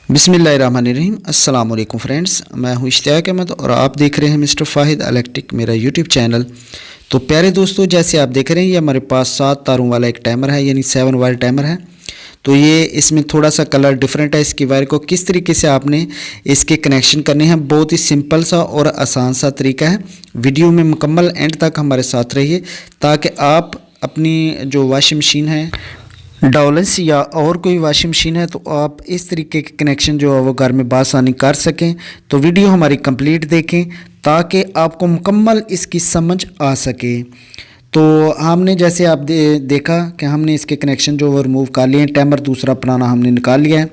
बिस्मिल्लाहिर्रहमानिर्रहीम। अस्सलाम वालेकुम फ्रेंड्स, मैं हूं इश्तियाक अहमद और आप देख रहे हैं मिस्टर फ़ाहिद इलेक्ट्रिक मेरा यूट्यूब चैनल। तो प्यारे दोस्तों, जैसे आप देख रहे हैं ये हमारे पास 7 तारों वाला एक टाइमर है, यानी 7 वायर टाइमर है। तो ये इसमें थोड़ा सा कलर डिफरेंट है। इसकी वायर को किस तरीके से आपने इसके कनेक्शन करने हैं, बहुत ही सिंपल सा और आसान सा तरीका है। वीडियो में मुकम्मल एंड तक हमारे साथ रहिए ताकि आप अपनी जो वॉशिंग मशीन है डॉलस या और कोई वॉशिंग मशीन है तो आप इस तरीके के कनेक्शन जो है वो घर में बासानी कर सकें। तो वीडियो हमारी कंप्लीट देखें ताकि आपको मुकम्मल इसकी समझ आ सके। तो हमने जैसे आप देखा कि हमने इसके कनेक्शन जो वो रिमूव कर लिए हैं, टाइमर दूसरा पुराना हमने निकाल लिया है।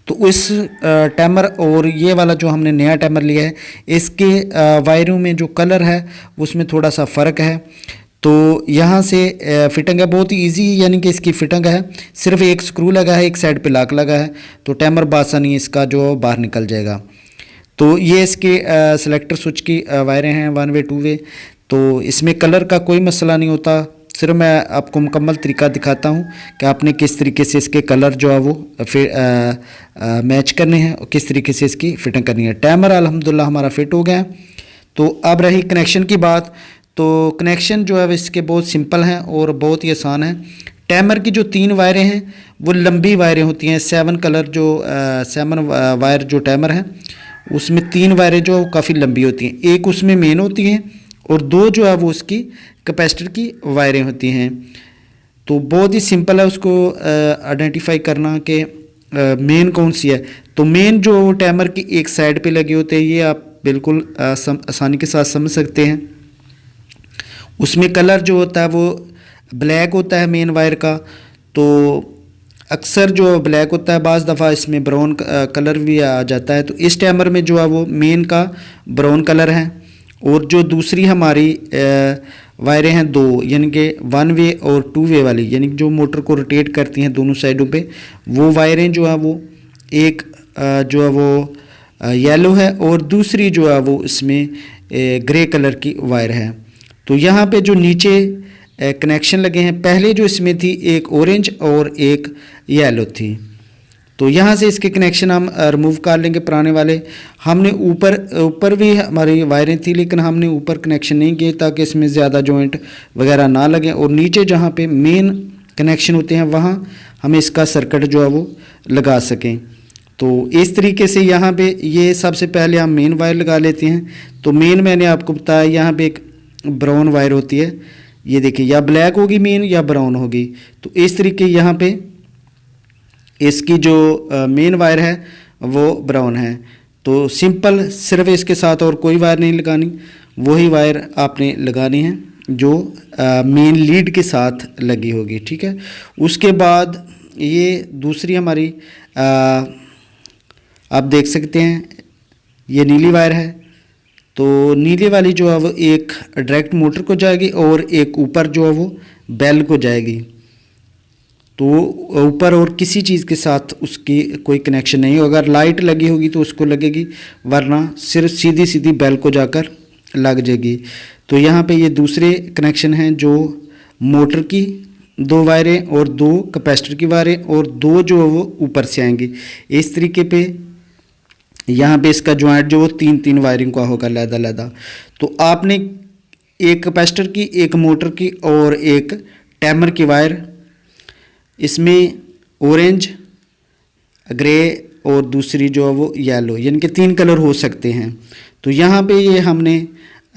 तो उस टाइमर और ये वाला जो हमने नया टाइमर लिया है, इसके वायरों में जो कलर है उसमें थोड़ा सा फ़र्क है। तो यहाँ से फिटिंग है बहुत ही इजी, यानी कि इसकी फिटिंग है सिर्फ एक स्क्रू लगा है, एक साइड पे लॉक लगा है, तो टाइमर बासानी इसका जो बाहर निकल जाएगा। तो ये इसके सेलेक्टर स्विच की वायरें हैं, 1 वे 2 वे। तो इसमें कलर का कोई मसला नहीं होता, सिर्फ मैं आपको मुकम्मल तरीका दिखाता हूँ कि आपने किस तरीके से इसके कलर जो है वो फिर मैच करने हैं और किस तरीके से इसकी फिटिंग करनी है। टाइमर अल्हम्दुलिल्लाह हमारा फिट हो गया है। तो अब रही कनेक्शन की बात। तो कनेक्शन जो है इसके बहुत सिंपल हैं और बहुत ही आसान है। टाइमर की जो 3 वायरें हैं वो लंबी वायरें होती हैं। 7 कलर जो 7 वायर जो टाइमर है उसमें 3 वायरें जो काफ़ी लंबी होती हैं। एक उसमें मेन होती हैं और 2 जो है वो उसकी कैपेसिटर की वायरें होती हैं। तो बहुत ही सिंपल है उसको आइडेंटिफाई करना कि मेन कौन सी है। तो मेन जो टाइमर की एक साइड पे लगे होते हैं, ये आप बिल्कुल आसानी के साथ समझ सकते हैं। उसमें कलर जो होता है वो ब्लैक होता है मेन वायर का। तो अक्सर जो ब्लैक होता है, बाज़ दफ़ा इसमें ब्राउन कलर भी आ जाता है। तो इस टाइमर में जो है वो मेन का ब्राउन कलर है। और जो दूसरी हमारी वायरें हैं 2, यानी कि 1 वे और 2 वे वाली, यानी जो मोटर को रोटेट करती हैं दोनों साइडों पे, वो वायरें जो है वो एक जो है वो येलो है और दूसरी जो है वो इसमें ग्रे कलर की वायर है। तो यहाँ पे जो नीचे कनेक्शन लगे हैं, पहले जो इसमें थी एक ऑरेंज और एक येलो थी। तो यहाँ से इसके कनेक्शन हम रिमूव कर लेंगे पुराने वाले। हमने ऊपर भी हमारी वायरें थी, लेकिन हमने ऊपर कनेक्शन नहीं किए ताकि इसमें ज़्यादा जॉइंट वगैरह ना लगे। और नीचे जहाँ पे मेन कनेक्शन होते हैं वहाँ हम इसका सर्किट जो है वो लगा सकें। तो इस तरीके से यहाँ पे ये सबसे पहले हम मेन वायर लगा लेते हैं। तो मेन मैंने आपको बताया यहाँ पे एक ब्राउन वायर होती है, ये देखिए, या ब्लैक होगी मेन या ब्राउन होगी। तो इस तरीके यहाँ पे इसकी जो मेन वायर है वो ब्राउन है। तो सिंपल सिर्फ इसके साथ और कोई वायर नहीं लगानी, वही वायर आपने लगानी है जो मेन लीड के साथ लगी होगी, ठीक है। उसके बाद ये दूसरी हमारी आप देख सकते हैं ये नीली वायर है। तो नीले वाली जो है वो एक डायरेक्ट मोटर को जाएगी और एक ऊपर जो है वो बेल को जाएगी। तो ऊपर और किसी चीज़ के साथ उसकी कोई कनेक्शन नहीं होगा। अगर लाइट लगी होगी तो उसको लगेगी, वरना सिर्फ सीधी सीधी बेल को जाकर लग जाएगी। तो यहाँ पे ये दूसरे कनेक्शन हैं जो मोटर की 2 वायरें और 2 कैपेसिटर की वायरें और 2 जो है वो ऊपर से आएंगी। इस तरीके पे यहाँ पे इसका जॉइंट जो वो 3 वायरिंग का होगा लहदा। तो आपने एक कैपेसिटर की, एक मोटर की और एक टाइमर की वायर, इसमें ऑरेंज, ग्रे और दूसरी जो है वो येलो, यानी कि 3 कलर हो सकते हैं। तो यहाँ पे ये हमने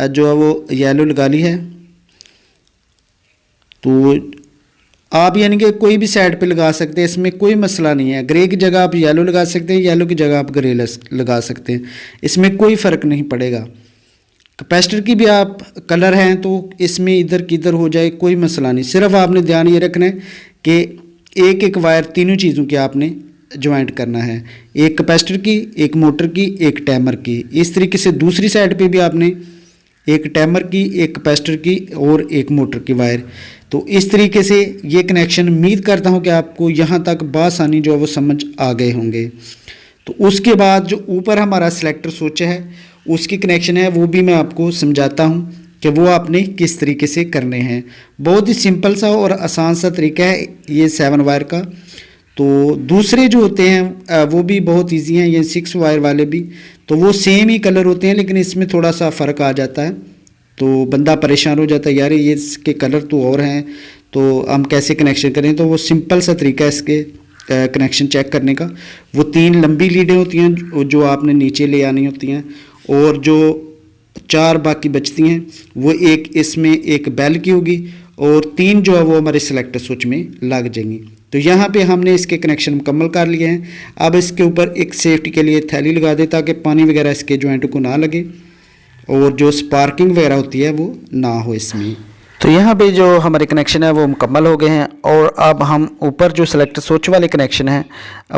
जो है वो येलो लगा ली है। तो आप यानी कि कोई भी साइड पे लगा सकते हैं, इसमें कोई मसला नहीं है। ग्रे की जगह आप येलो लगा सकते हैं, येलो की जगह आप ग्रे लगा सकते हैं, इसमें कोई फ़र्क नहीं पड़ेगा। कैपेसिटर की भी आप कलर हैं तो इसमें इधर की इधर हो जाए, कोई मसला नहीं। सिर्फ आपने ध्यान ये रखना है कि एक एक वायर तीनों चीज़ों की आपने ज्वाइंट करना है, एक कैपेसिटर की, एक मोटर की, एक टाइमर की। इस तरीके से दूसरी साइड पे भी आपने एक टाइमर की, एक कैपेसिटर की और एक मोटर की वायर। तो इस तरीके से ये कनेक्शन, उम्मीद करता हूँ कि आपको यहाँ तक बासानी जो है वो समझ आ गए होंगे। तो उसके बाद जो ऊपर हमारा सिलेक्टर स्विच है उसकी कनेक्शन है वो भी मैं आपको समझाता हूँ कि वो आपने किस तरीके से करने हैं। बहुत ही सिंपल सा और आसान सा तरीका है ये 7 वायर का। तो दूसरे जो होते हैं वो भी बहुत इजी हैं, ये 6 वायर वाले भी, तो वो सेम ही कलर होते हैं, लेकिन इसमें थोड़ा सा फ़र्क आ जाता है। तो बंदा परेशान हो जाता है, यार ये इसके कलर तो और हैं, तो हम कैसे कनेक्शन करें। तो वो सिंपल सा तरीका है इसके कनेक्शन चेक करने का। वो 3 लंबी लीडें होती हैं जो आपने नीचे ले आनी होती हैं, और जो 4 बाकी बचती हैं वो एक इसमें एक बेल की होगी, और 3 जो है वो हमारे सिलेक्टर स्विच में लग जाएंगी। तो यहाँ पे हमने इसके कनेक्शन मुकम्मल कर लिए हैं। अब इसके ऊपर एक सेफ्टी के लिए थैली लगा दें ताकि पानी वगैरह इसके जॉइंट को ना लगे, और जो स्पार्किंग वगैरह होती है वो ना हो इसमें। तो यहाँ पे जो हमारे कनेक्शन है वो मुकम्मल हो गए हैं, और अब हम ऊपर जो सेलेक्टर स्विच वाले कनेक्शन हैं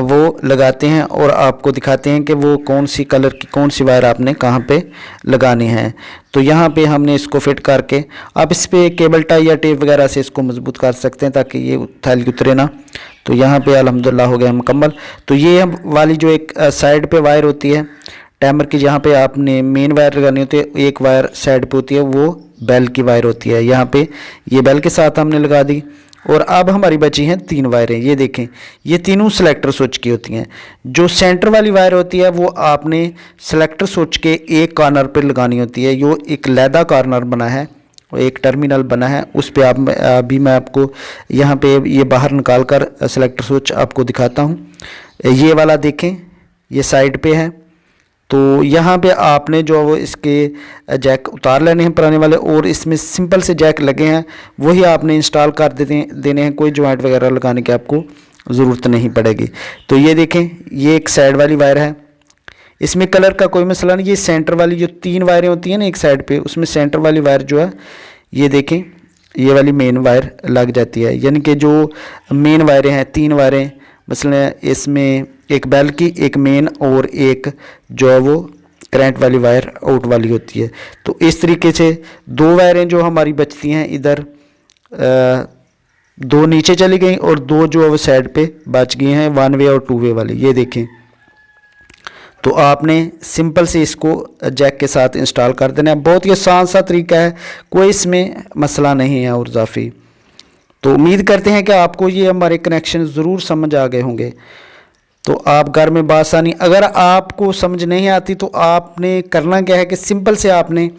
वो लगाते हैं और आपको दिखाते हैं कि वो कौन सी कलर की कौन सी वायर आपने कहाँ पे लगानी है। तो यहाँ पे हमने इसको फिट करके आप इस पर केबल टाई या टेप वगैरह से इसको मजबूत कर सकते हैं ताकि ये थैली उतरे ना। तो यहाँ पे अल्हम्दुलिल्लाह हो गया मुकम्मल। तो ये वाली जो एक साइड पे वायर होती है टाइमर की, जहाँ पे आपने मेन वायर लगानी होती है, एक वायर साइड पे होती है वो बेल की वायर होती है। यहाँ पे ये बेल के साथ हमने लगा दी, और अब हमारी बची हैं 3 वायरें। ये देखें, ये तीनों सेलेक्टर स्विच की होती हैं। जो सेंटर वाली वायर होती है वो आपने सेलेक्टर स्विच के एक कॉर्नर पर लगानी होती है। यो एक लैदा कॉर्नर बना है, एक टर्मिनल बना है, उस पर आप अभी मैं आपको यहाँ पे ये बाहर निकाल कर सेलेक्टर स्विच आपको दिखाता हूँ। ये वाला देखें, ये साइड पे है। तो यहाँ पे आपने जो वो इसके जैक उतार लेने हैं पुराने वाले, और इसमें सिंपल से जैक लगे हैं वही आपने इंस्टॉल कर देने हैं। कोई जॉइंट वगैरह लगाने की आपको ज़रूरत नहीं पड़ेगी। तो ये देखें, ये एक साइड वाली वायर है, इसमें कलर का कोई मसला नहीं। ये सेंटर वाली जो 3 वायरें होती हैं ना एक साइड पे, उसमें सेंटर वाली वायर जो है ये देखें, ये वाली मेन वायर लग जाती है। यानी कि जो मेन वायरें हैं 3 वायरें, मसलन इसमें एक बेल की, एक मेन, और एक जो है वो करंट वाली वायर आउट वाली होती है। तो इस तरीके से 2 वायरें जो हमारी बचती हैं इधर 2 नीचे चली गई, और 2 जो है वो साइड पे बच गई हैं 1 वे और 2 वे वाली। ये देखें, तो आपने सिंपल से इसको जैक के साथ इंस्टॉल कर देना है। बहुत ही आसान सा तरीका है, कोई इसमें मसला नहीं है और इजाफी। तो उम्मीद करते हैं कि आपको ये हमारे कनेक्शन ज़रूर समझ आ गए होंगे। तो आप घर में बासानी, अगर आपको समझ नहीं आती तो आपने करना क्या है कि सिंपल से आपने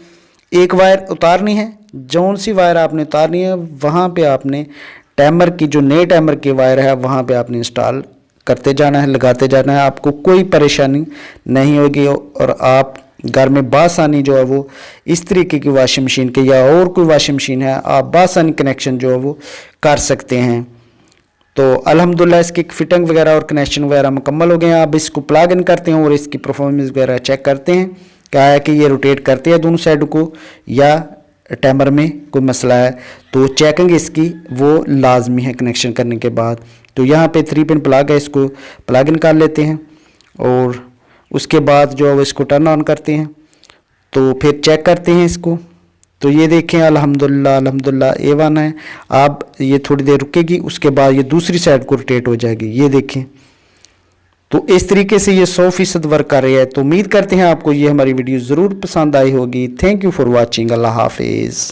एक वायर उतारनी है, जौन सी वायर आपने उतारनी है वहाँ पे आपने टाइमर की जो नए टाइमर की वायर है वहाँ पे आपने इंस्टॉल करते जाना है, लगाते जाना है। आपको कोई परेशानी नहीं होगी, और आप घर में बासानी जो है वो इस तरीके की वॉशिंग मशीन के या और कोई वॉशिंग मशीन है आप बासानी कनेक्शन जो है वो कर सकते हैं। तो अल्हम्दुलिल्लाह इसकी फिटिंग वगैरह और कनेक्शन वगैरह मुकम्मल हो गए हैं। आप इसको प्लग इन करते हैं और इसकी परफॉर्मेंस वगैरह चेक करते हैं, क्या है कि ये रोटेट करते हैं दोनों साइड को या टाइमर में कोई मसला है। तो चेकिंग इसकी वो लाजमी है कनेक्शन करने के बाद। तो यहाँ पे 3 पिन प्लग है, इसको प्लग इन कर लेते हैं, और उसके बाद जो है इसको टर्न ऑन करते हैं। तो फिर चेक करते हैं इसको। तो ये देखें, अल्हम्दुलिल्लाह अल्हम्दुलिल्लाह A1 है। आप ये थोड़ी देर रुकेगी, उसके बाद ये दूसरी साइड को रोटेट हो जाएगी। ये देखें, तो इस तरीके से ये 100% वर्क कर रही है। तो उम्मीद करते हैं आपको ये हमारी वीडियो ज़रूर पसंद आई होगी। Thank you for watching. अल्लाह हाफिज़।